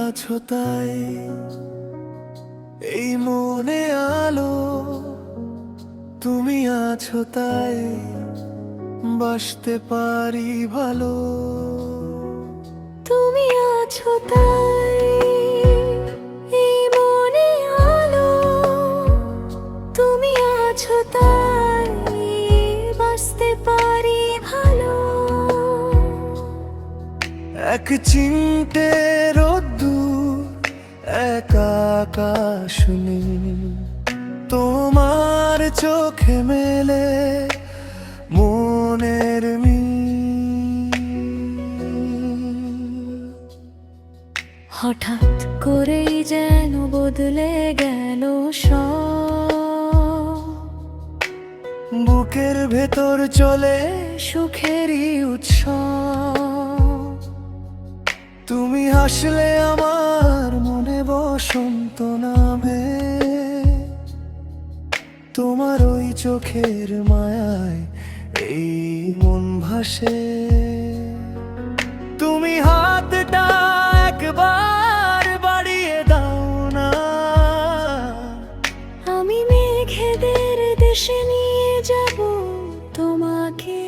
আছো তাই এই মনে আলো, তুমি আছো তাই বাসতে পারি ভালো। তুমি আছো তাই এই মনে আলো, তুমি আছো তাই বাসতে পারি ভালো। এক চিমটে রোদ্দুর, এক আকাশ নীল, তোমার চোখে মেলে মনের মিল। হঠাৎ করেই যেন বদলে গেল সব, বুকের ভেতর চলে সুখেরই উৎসব। তুমি হাসলে আমার মনে বসন্ত নামে, তোমার ওই চোখের মায়ায় এই মন ভাসে। তুমি হাতটা একবার বাড়িয়ে দাও না, আমি মেঘেদের দেশে নিয়ে যাব তোমাকে।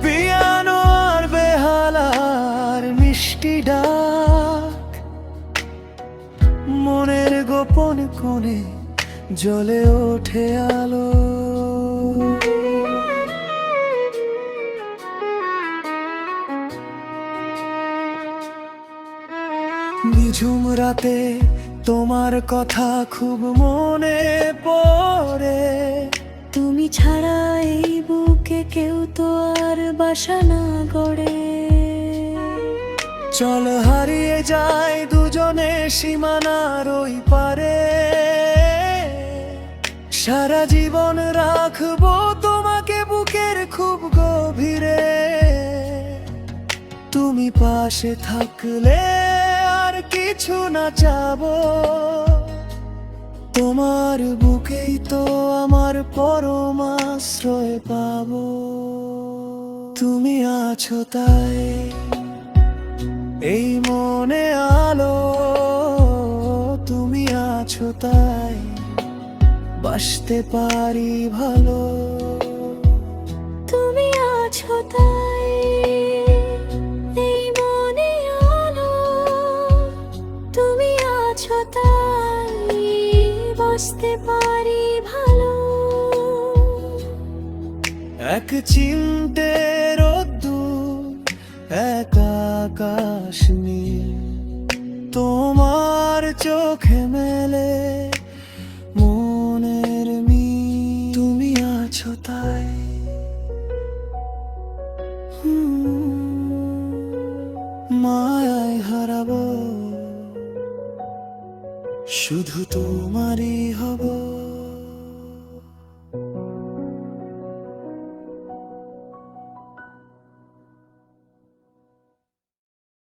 পিয়ানো আর বেহালার মিষ্টি ডাক, মনের গোপন কোণে জ্বলে ওঠে আলো। নিঝুম রাতে তোমার কথা খুব মনে পড়ে, তুমি ছাড়া এই বুকে কেউ তো আর বাসা না গড়ে। চল হারিয়ে যায় দুজনে সীমানার ওই পারে, সারা জীবন রাখবো তোমাকে বুকের খুব গভীরে। তুমি পাশে থাকলে আর কিছু না চাবো, তোমার বুকেই তো আমার পরম আশ্রয় পাবো। তুমি আছো তাই এই মনে আলো, তুমি আছো তাই বাসতে পারি ভালো। তুমি আছো তাই এই মনে আলো, তুমি আছো তাই বাসতে পারি ভালো। এক চিমটে রোদ্দুর, এক আকাশ নীল, তোমার চোখে মেলে মনের মিল। তুমি আছো তাই মায়ায় হারাবো, শুধু তোমারই হব।